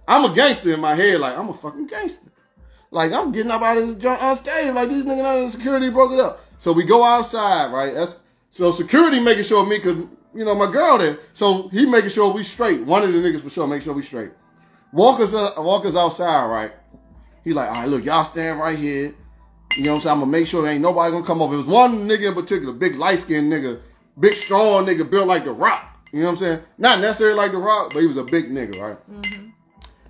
I'm a gangster in my head, like, I'm a fucking gangster. Like, I'm getting up out of this joint unscathed, like these niggas out of security broke it up. So we go outside, right? So security making sure me, cause, you know, my girl there. So he making sure we straight. One of the niggas for sure make sure we straight. Walkers outside, right? He like, all right, look, y'all stand right here. You know what I'm saying? I'm gonna make sure there ain't nobody gonna come over. It was one nigga in particular, big light-skinned nigga, big strong nigga built like The Rock. You know what I'm saying? Not necessarily like The Rock, but he was a big nigga, right? Mm-hmm.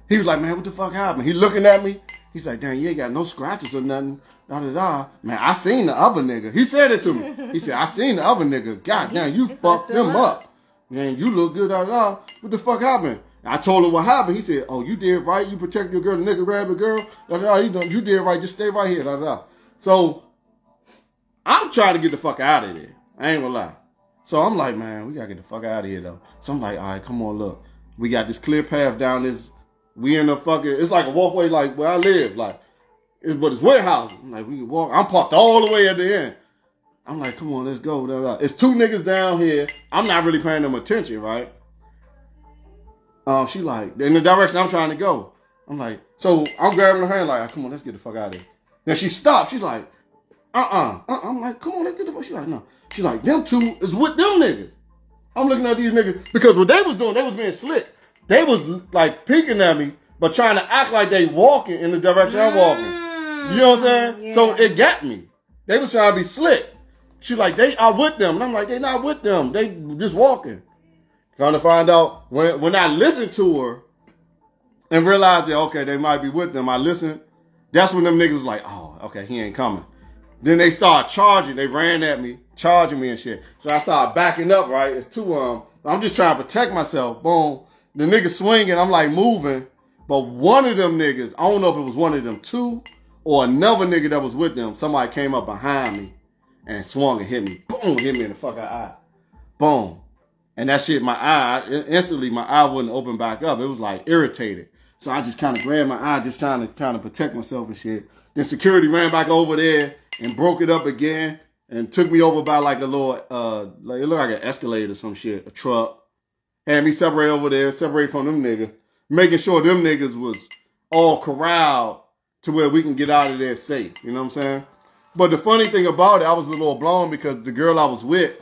He was like, man, what the fuck happened? He looking at me. He's like, damn, you ain't got no scratches or nothing. Da-da-da. Man, I seen the other nigga. He said it to me. He said, I seen the other nigga. God damn, you fucked them up. Man, you look good, da-da-da. What the fuck happened? I told him what happened. He said, oh, you did right. You protect your girl. The nigga grabbed a girl. Da-da-da. You did right. Just stay right here. Da-da-da. So, I'm trying to get the fuck out of there. I ain't gonna lie. So, I'm like, man, we gotta get the fuck out of here, though. So, I'm like, all right, come on, look. We got this clear path down this. We in the fucking, it's like a walkway like where I live. Like, but it's warehouses. I'm like, we can walk. I'm parked all the way at the end. I'm like, come on, let's go. Da-da-da. It's two niggas down here. I'm not really paying them attention, right? She like, in the direction I'm trying to go. I'm like, so I'm grabbing her hand like, come on, let's get the fuck out of here. Then she stopped. She's like, I'm like, come on, let's get the fuck. She's like, no. She's like, them two is with them niggas. I'm looking at these niggas because what they was doing, they was being slick. They was like peeking at me, but trying to act like they walking in the direction I'm walking. You know what I'm saying? Yeah. So it got me. They was trying to be slick. She like, they are with them. And I'm like, they not with them. They just walking. Trying to find out, when I listened to her and realized that, okay, they might be with them, I listened. That's when them niggas was like, oh, okay, he ain't coming. Then they started charging. They ran at me, charging me and shit. So I started backing up, right? It's two of them. I'm just trying to protect myself. Boom. The nigga swinging, I'm like moving. But one of them niggas, I don't know if it was one of them two or another nigga that was with them. Somebody came up behind me and swung and hit me. Boom, hit me in the fucking eye. Boom. And that shit, my eye, instantly my eye wouldn't open back up. It was like irritated. So I just kind of grabbed my eye, just trying to protect myself and shit. Then security ran back over there and broke it up again and took me over by like a little, like it looked like an escalator or some shit, a truck. Had me separate over there, separate from them niggas, making sure them niggas was all corralled to where we can get out of there safe. You know what I'm saying? But the funny thing about it, I was a little blown because the girl I was with,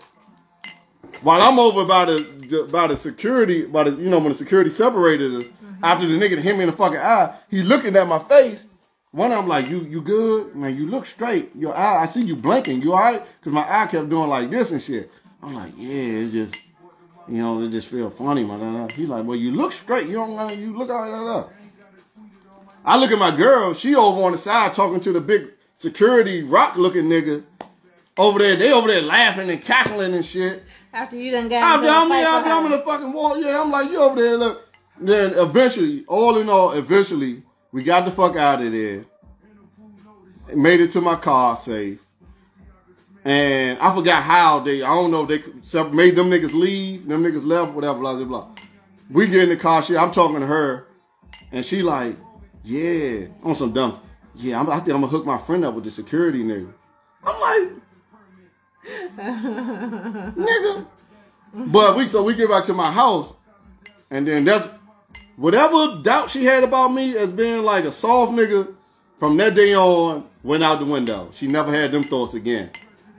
while I'm over by the security, you know, when the security separated us, after the nigga hit me in the fucking eye, he looking at my face. One of them like, you good? Man, you look straight. Your eye, I see you blinking. You all right? Because my eye kept doing like this and shit. I'm like, yeah, it's just, you know, it just feel funny, man. He's like, well, you look straight. You look out. I look at my girl. She over on the side talking to the big security rock-looking nigga over there. They over there laughing and cackling and shit. After you done got into I'm in the fucking wall. Yeah, I'm like, you over there, look. Then eventually, all in all, we got the fuck out of there. Made it to my car safe. And I forgot how I don't know, they made them niggas leave. Them niggas left, whatever, blah, blah, blah. We get in the car, shit, I'm talking to her. And she like, yeah, on some dumb. Yeah, I think I'm going to hook my friend up with the security nigga. I'm like, nigga. But we get back to my house. And then that's, whatever doubt she had about me as being like a soft nigga, from that day on, went out the window. She never had them thoughts again.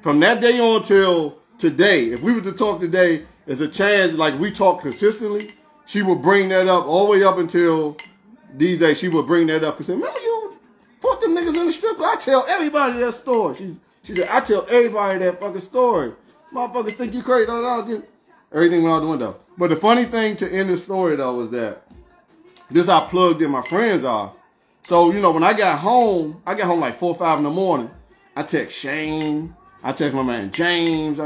From that day on till today, if we were to talk today, there's a chance, like we talk consistently, she would bring that up all the way up until these days. She would bring that up and say, remember you fuck them niggas in the strip club? I tell everybody that story. She said, I tell everybody that fucking story. Motherfuckers think you crazy. Everything went out the window. But the funny thing to end this story, though, was that this how plugged in my friends are. So, you know, when I got home like 4 or 5 in the morning. I text Shane. I text my man James.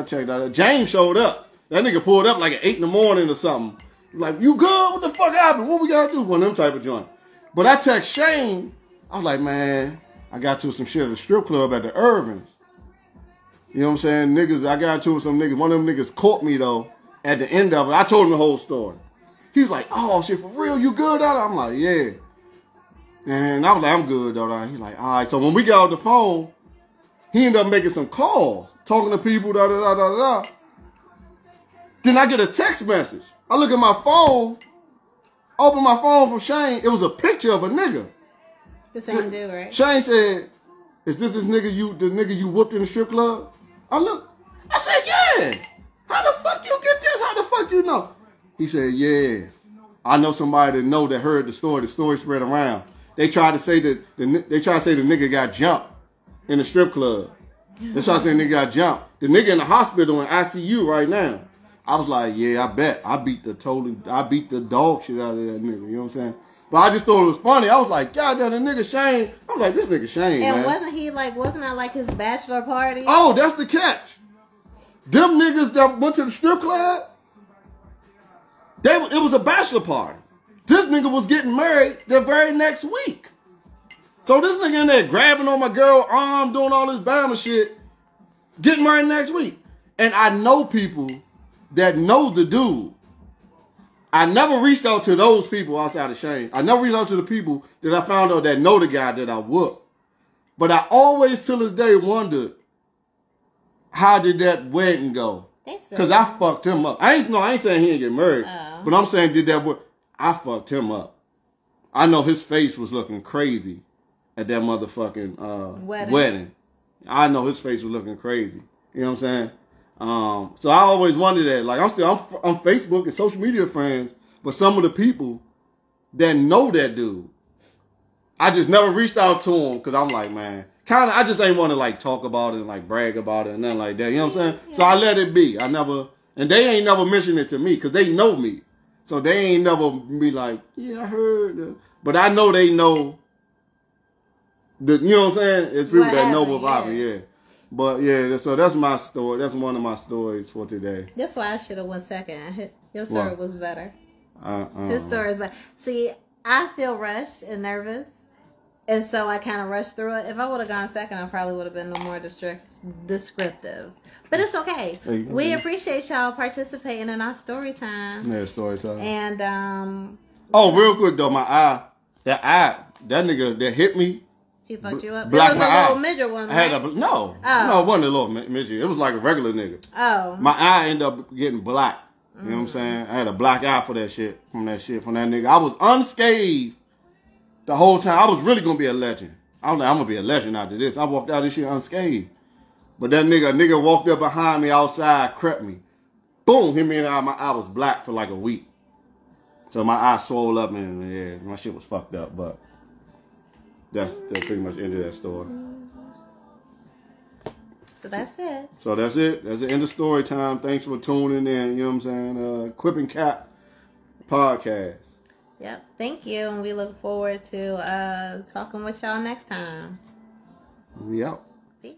James showed up. That nigga pulled up like at 8 in the morning or something. Like, you good? What the fuck happened? What we gotta do? One of them type of joint. But I text Shane. I was like, man, I got to some shit at the strip club at the Irvins. You know what I'm saying? Niggas, I got into some niggas. One of them niggas caught me, though, at the end of it. I told him the whole story. He was like, oh, shit, for real? You good, though? I'm like, yeah. And I was like, I'm good, though. He's like, all right. So when we got off the phone, he ended up making some calls, talking to people, da-da-da-da-da. Then I get a text message. I look at my phone, open my phone from Shane. It was a picture of a nigga. The same dude, right? Shane said, is this nigga the nigga you whooped in the strip club? I said, yeah. How the fuck you get this? How the fuck you know? He said, yeah. I know somebody that heard the story. The story spread around. They tried to say that the nigga got jumped in the strip club. They try to say nigga got jumped. The nigga in the hospital in ICU right now. I was like, yeah, I bet. I beat the dog shit out of that nigga. You know what I'm saying? But I just thought it was funny. I was like, God damn, the nigga Shane. I'm like, this nigga Shane, and man. wasn't that like his bachelor party? Oh, that's the catch. Them niggas that went to the strip club, it was a bachelor party. This nigga was getting married the very next week. So this nigga in there grabbing on my girl's arm, doing all this Bama shit, getting married next week. And I know people that know the dude. I never reached out to those people outside of Shane. I never reached out to the people that I found out that know the guy that I whooped. But I always, till this day, wondered, how did that wedding go? Because I fucked him up. I ain't saying he didn't get married. But I'm saying I fucked him up. I know his face was looking crazy at that motherfucking wedding. I know his face was looking crazy. You know what I'm saying? So I always wondered that. Like, I'm Facebook and social media friends, but some of the people that know that dude, I just never reached out to him because I'm like, man, I just ain't want to like talk about it and like brag about it and nothing like that. You know what I'm saying? Yeah. So I let it be. And they ain't never mentioned it to me because they know me. So they ain't never be like, yeah, I heard. But I know they know. You know what I'm saying? It's people that know what happened, yeah. But yeah, so that's my story. That's one of my stories for today. That's why I should have went second. Your story was better. His story is better. See, I feel rushed and nervous. And so I kind of rushed through it. If I would have gone second, I probably would have been more descriptive. But it's okay. We appreciate y'all participating in our story time. Yeah, story time. And, real quick though, that nigga that hit me. He fucked you up? It was a little midget one, right? No, it wasn't a little midget. It was like a regular nigga. Oh. My eye ended up getting black. You know what I'm saying? I had a black eye from that nigga. I was unscathed the whole time. I was really going to be a legend. I was like, I'm going to be a legend after this. I walked out of this shit unscathed. But that nigga walked up behind me outside, crept me. Boom, hit me in the eye. My eye was black for like a week. So my eye swole up and yeah, my shit was fucked up, but that's pretty much the end of that story. So that's it. That's the end of story time. Thanks for tuning in. You know what I'm saying? Quip and Cap podcast. Yep. Thank you. And we look forward to talking with y'all next time. We out. Peace.